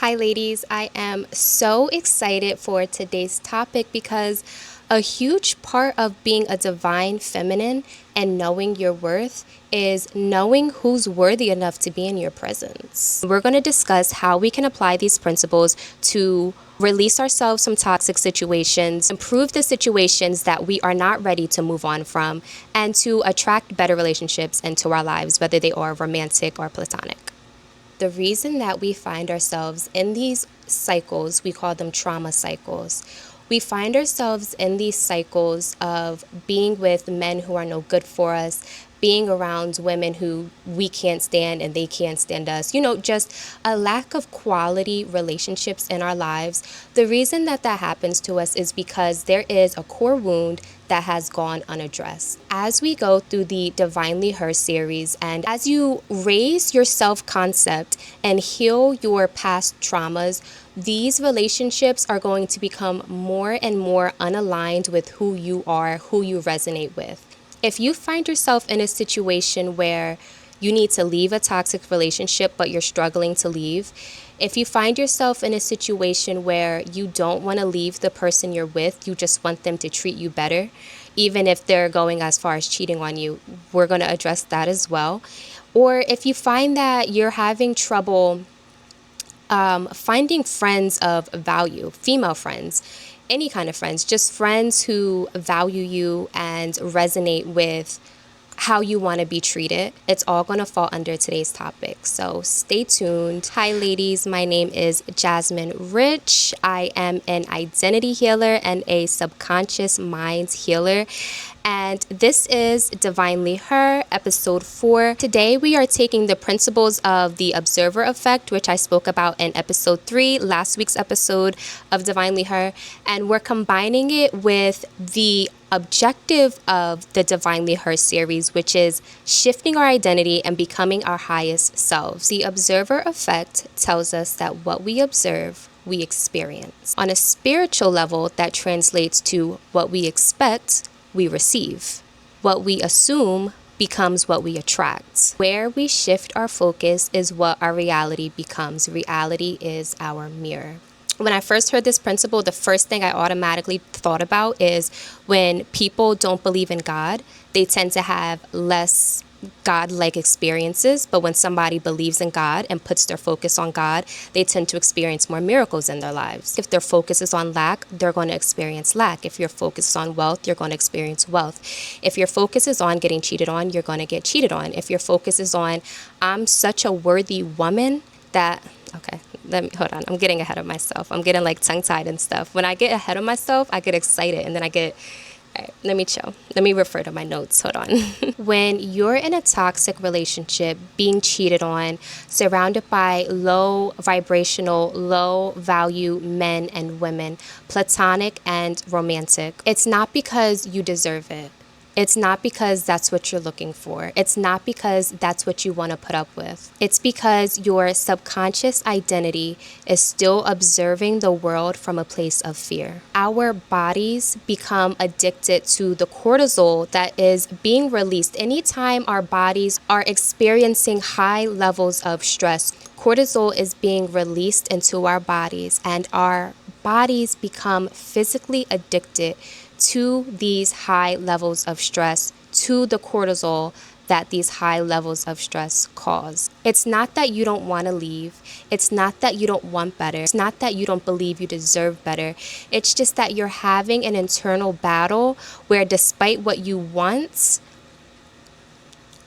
Hi, ladies. I am so excited for today's topic because a huge part of being a divine feminine and knowing your worth is knowing who's worthy enough to be in your presence. We're going to discuss how we can apply these principles to release ourselves from toxic situations, improve the situations that we are not ready to move on from, and to attract better relationships into our lives, whether they are romantic or platonic. The reason that we find ourselves in these cycles, we call them trauma cycles. We find ourselves in these cycles of being with men who are no good for us, being around women who we can't stand and they can't stand us. Just a lack of quality relationships in our lives. The reason that that happens to us is because there is a core wound that has gone unaddressed. As we go through the Divinely Her series, and as you raise your self-concept and heal your past traumas, these relationships are going to become more and more unaligned with who you are, who you resonate with. If you find yourself in a situation where you need to leave a toxic relationship, but you're struggling to leave, if you find yourself in a situation where you don't want to leave the person you're with, you just want them to treat you better, even if they're going as far as cheating on you, we're going to address that as well. Or if you find that you're having trouble finding friends of value, female friends, any kind of friends, just friends who value you and resonate with how you want to be treated, it's all going to fall under today's topic. So stay tuned. Hi, ladies. My name is Jasmine Rich. I am an identity healer and a subconscious mind healer. And this is Divinely Her, episode 4. Today we are taking the principles of the observer effect, which I spoke about in episode 3, last week's episode of Divinely Her, and we're combining it with the objective of the Divinely Her series, which is shifting our identity and becoming our highest selves. The observer effect tells us that what we observe, we experience. On a spiritual level, that translates to what we expect, we receive. What we assume becomes what we attract. Where we shift our focus is what our reality becomes. Reality is our mirror. When I first heard this principle, the first thing I automatically thought about is when people don't believe in God, they tend to have less God-like experiences, but when somebody believes in God and puts their focus on God, they tend to experience more miracles in their lives. If their focus is on lack, they're going to experience lack. If your focus is on wealth, you're going to experience wealth. If your focus is on getting cheated on, you're going to get cheated on. If your focus is on, I'm such a worthy woman that... Okay, hold on. I'm getting ahead of myself. I'm getting like tongue-tied and stuff. When I get ahead of myself, I get excited and then I get... All right, let me chill. Let me refer to my notes. Hold on. When you're in a toxic relationship, being cheated on, surrounded by low vibrational, low value men and women, platonic and romantic, it's not because you deserve it. It's not because that's what you're looking for. It's not because that's what you want to put up with. It's because your subconscious identity is still observing the world from a place of fear. Our bodies become addicted to the cortisol that is being released anytime our bodies are experiencing high levels of stress. Cortisol is being released into our bodies, and our bodies become physically addicted to these high levels of stress, to the cortisol that these high levels of stress cause. It's not that you don't want to leave. It's not that you don't want better. It's not that you don't believe you deserve better. It's just that you're having an internal battle where despite what you want,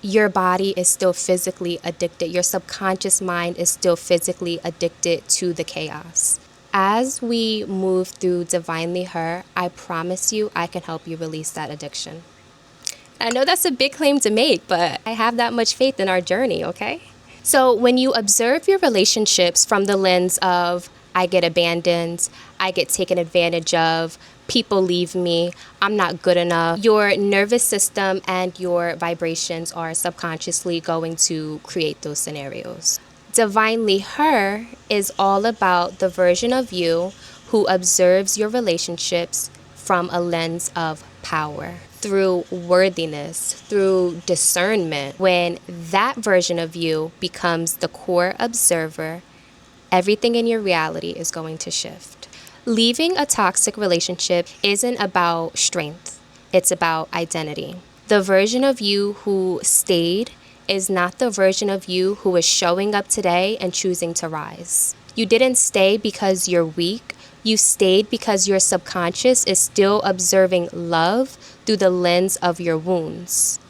your body is still physically addicted. Your subconscious mind is still physically addicted to the chaos. As we move through Divinely Her, I promise you I can help you release that addiction. I know that's a big claim to make, but I have that much faith in our journey, okay? So when you observe your relationships from the lens of, I get abandoned, I get taken advantage of, people leave me, I'm not good enough, your nervous system and your vibrations are subconsciously going to create those scenarios. Divinely Her is all about the version of you who observes your relationships from a lens of power, through worthiness, through discernment. When that version of you becomes the core observer everything in your reality is going to shift. Leaving a toxic relationship isn't about strength, it's about identity. The version of you who stayed is not the version of you who is showing up today and choosing to rise. You didn't stay because you're weak. You stayed because your subconscious is still observing love through the lens of your wounds,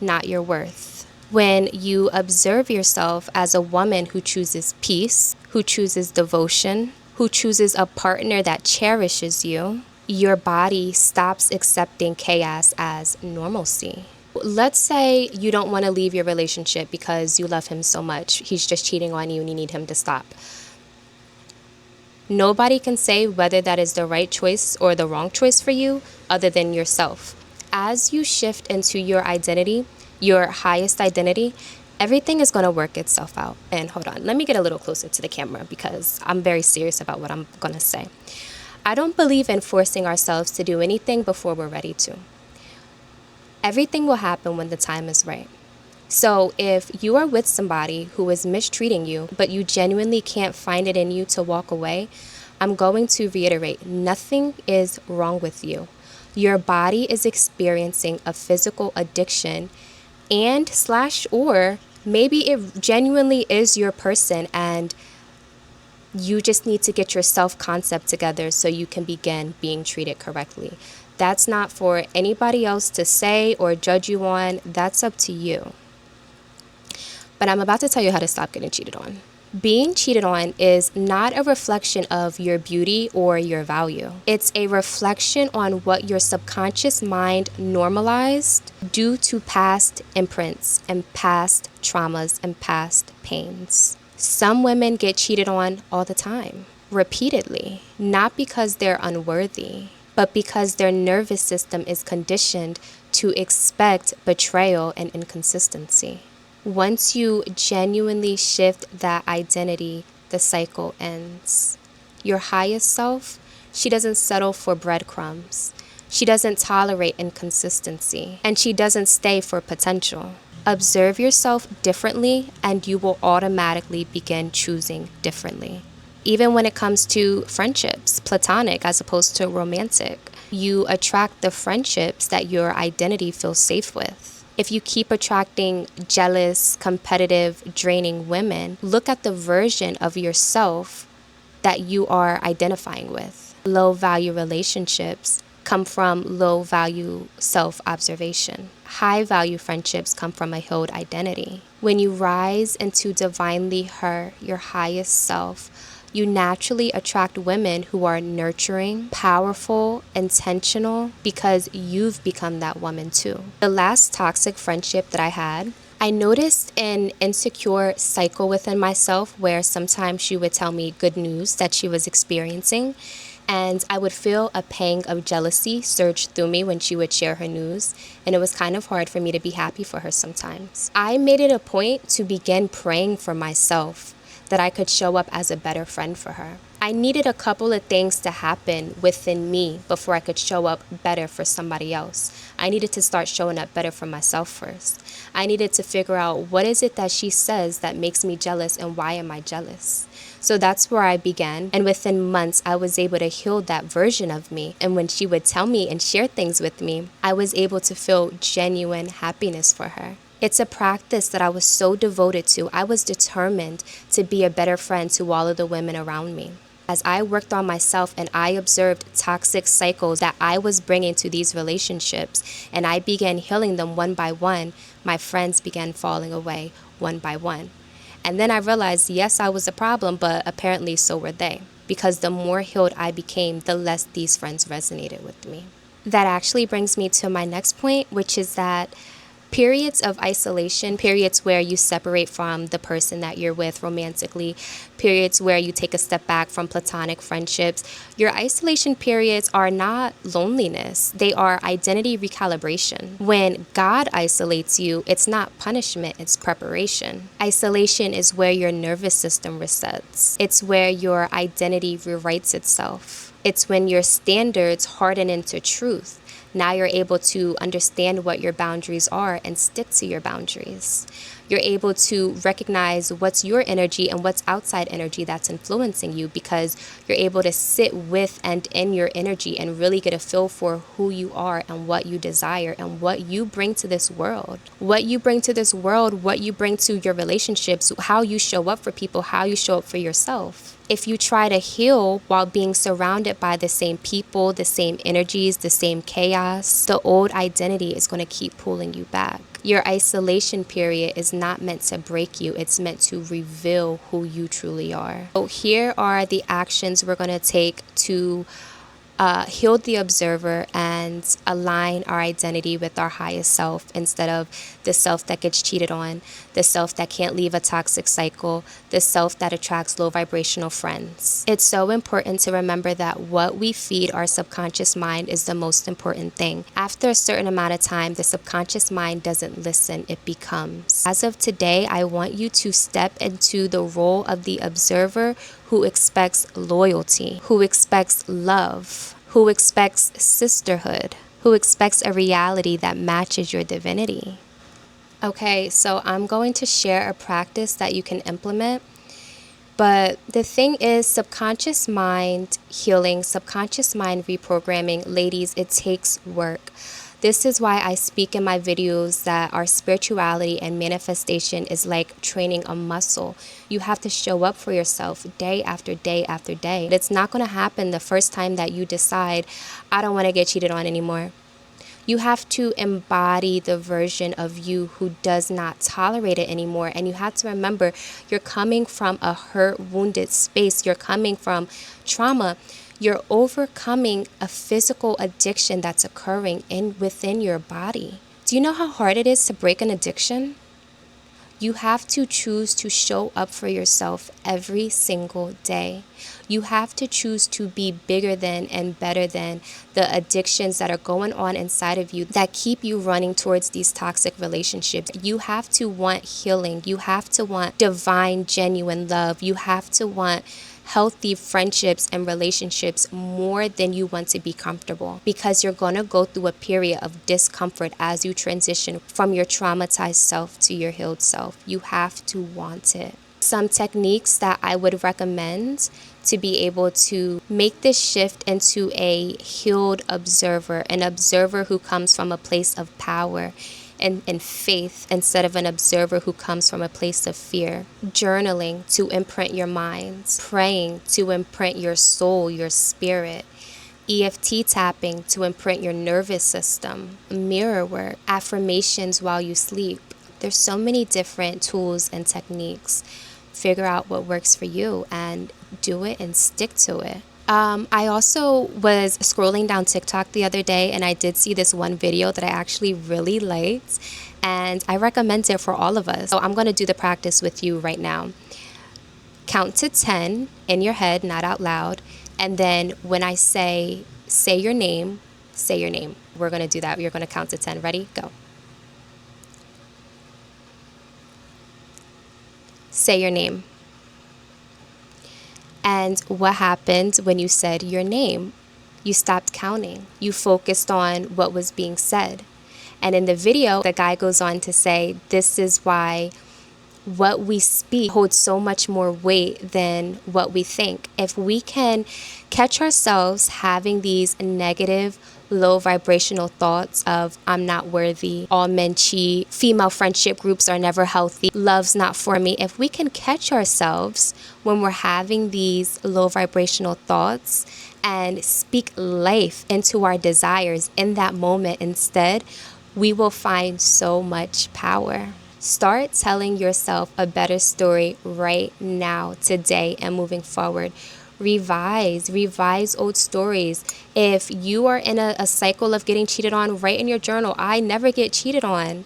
not your worth. When you observe yourself as a woman who chooses peace, who chooses devotion, who chooses a partner that cherishes you, your body stops accepting chaos as normalcy. Let's say you don't want to leave your relationship because you love him so much. He's just cheating on you and you need him to stop. Nobody can say whether that is the right choice or the wrong choice for you other than yourself. As you shift into your identity, your highest identity, everything is going to work itself out. And hold on, let me get a little closer to the camera because I'm very serious about what I'm going to say. I don't believe in forcing ourselves to do anything before we're ready to. Everything will happen when the time is right. So if you are with somebody who is mistreating you, but you genuinely can't find it in you to walk away, I'm going to reiterate, nothing is wrong with you. Your body is experiencing a physical addiction or maybe it genuinely is your person and you just need to get your self-concept together so you can begin being treated correctly. That's not for anybody else to say or judge you on. That's up to you. But I'm about to tell you how to stop getting cheated on. Being cheated on is not a reflection of your beauty or your value. It's a reflection on what your subconscious mind normalized due to past imprints and past traumas and past pains. Some women get cheated on all the time, repeatedly, not because they're unworthy, but because their nervous system is conditioned to expect betrayal and inconsistency. Once you genuinely shift that identity, the cycle ends. Your highest self, she doesn't settle for breadcrumbs. She doesn't tolerate inconsistency, and she doesn't stay for potential. Observe yourself differently, and you will automatically begin choosing differently. Even when it comes to friendships, platonic as opposed to romantic, you attract the friendships that your identity feels safe with. If you keep attracting jealous, competitive, draining women, look at the version of yourself that you are identifying with. Low-value relationships come from low-value self-observation. High-value friendships come from a healed identity. When you rise into divinely her, your highest self, you naturally attract women who are nurturing, powerful, intentional, because you've become that woman too. The last toxic friendship that I had, I noticed an insecure cycle within myself where sometimes she would tell me good news that she was experiencing, and I would feel a pang of jealousy surge through me when she would share her news, and it was kind of hard for me to be happy for her sometimes. I made it a point to begin praying for myself that I could show up as a better friend for her. I needed a couple of things to happen within me before I could show up better for somebody else. I needed to start showing up better for myself first. I needed to figure out what is it that she says that makes me jealous and why am I jealous? So that's where I began, and within months I was able to heal that version of me. And when she would tell me and share things with me, I was able to feel genuine happiness for her. It's a practice that I was so devoted to. I was determined to be a better friend to all of the women around me. As I worked on myself and I observed toxic cycles that I was bringing to these relationships, and I began healing them one by one, my friends began falling away one by one. And then I realized, yes, I was a problem, but apparently so were they. Because the more healed I became, the less these friends resonated with me. That actually brings me to my next point, which is that periods of isolation, periods where you separate from the person that you're with romantically, periods where you take a step back from platonic friendships, your isolation periods are not loneliness. They are identity recalibration. When God isolates you, it's not punishment, it's preparation. Isolation is where your nervous system resets. It's where your identity rewrites itself. It's when your standards harden into truth. Now you're able to understand what your boundaries are and stick to your boundaries. You're able to recognize what's your energy and what's outside energy that's influencing you, because you're able to sit with and in your energy and really get a feel for who you are and what you desire and what you bring to this world. What you bring to this world, what you bring to your relationships, how you show up for people, how you show up for yourself. If you try to heal while being surrounded by the same people, the same energies, the same chaos, the old identity is going to keep pulling you back. Your isolation period is not meant to break you. It's meant to reveal who you truly are. So here are the actions we're going to take to heal the observer and align our identity with our highest self, instead of the self that gets cheated on, the self that can't leave a toxic cycle, the self that attracts low vibrational friends. It's so important to remember that what we feed our subconscious mind is the most important thing. After a certain amount of time, the subconscious mind doesn't listen, it becomes. As of today, I want you to step into the role of the observer who expects loyalty, who expects love, who expects sisterhood, who expects a reality that matches your divinity. Okay, so I'm going to share a practice that you can implement. But the thing is, subconscious mind healing, subconscious mind reprogramming, ladies, it takes work. This is why I speak in my videos that our spirituality and manifestation is like training a muscle. You have to show up for yourself day after day after day. It's not going to happen the first time that you decide, I don't want to get cheated on anymore. You have to embody the version of you who does not tolerate it anymore. And you have to remember, you're coming from a hurt, wounded space. You're coming from trauma. You're overcoming a physical addiction that's occurring within your body. Do you know how hard it is to break an addiction? You have to choose to show up for yourself every single day. You have to choose to be bigger than and better than the addictions that are going on inside of you that keep you running towards these toxic relationships. You have to want healing. You have to want divine, genuine love. You have to want healthy friendships and relationships more than you want to be comfortable, because you're going to go through a period of discomfort as you transition from your traumatized self to your healed self. You have to want it. Some techniques that I would recommend to be able to make this shift into a healed observer, an observer who comes from a place of power and faith, instead of an observer who comes from a place of fear. Journaling to imprint your mind. Praying to imprint your soul, your spirit. EFT tapping to imprint your nervous system. Mirror work. Affirmations while you sleep. There's so many different tools and techniques. Figure out what works for you and do it and stick to it. I also was scrolling down TikTok the other day, and I did see this one video that I actually really liked, and I recommend it for all of us. So I'm going to do the practice with you right now. Count to 10 in your head, not out loud, and then when I say your name, say your name. We're going to do that. You're going to count to 10. Ready? Go. Say your name. And what happened when you said your name? You stopped counting. You focused on what was being said. And in the video, the guy goes on to say, this is why what we speak holds so much more weight than what we think. If we can catch ourselves having these negative, low vibrational thoughts of I'm not worthy, all men cheat, female friendship groups are never healthy, love's not for me. If we can catch ourselves when we're having these low vibrational thoughts and speak life into our desires in that moment instead, we will find so much power. Start telling yourself a better story right now, today, and moving forward. Revise old stories. If you are in a cycle of getting cheated on, write in your journal, I never get cheated on.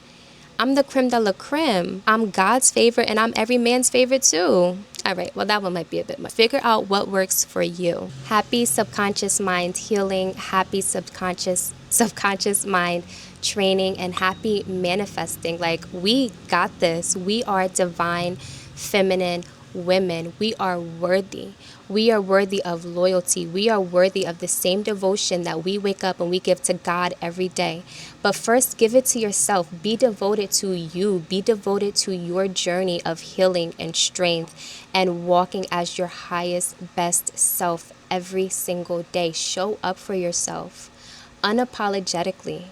I'm the creme de la creme. I'm God's favorite, and I'm every man's favorite too. All right, well, that one might be a bit much. Figure out what works for you. Happy subconscious mind healing, happy subconscious mind training, and happy manifesting. Like, we got this. We are divine, feminine, women, we are worthy. We are worthy of loyalty. We are worthy of the same devotion that we wake up and we give to God every day. But first, give it to yourself. Be devoted to you. Be devoted to your journey of healing and strength and walking as your highest, best self every single day. Show up for yourself unapologetically.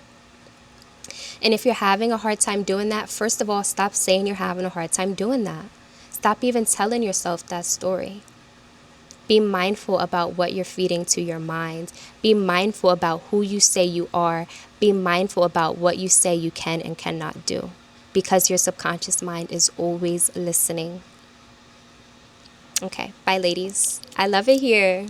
And if you're having a hard time doing that, first of all, stop saying you're having a hard time doing that. Stop even telling yourself that story. Be mindful about what you're feeding to your mind. Be mindful about who you say you are. Be mindful about what you say you can and cannot do, because your subconscious mind is always listening. Okay, bye, ladies. I love it here.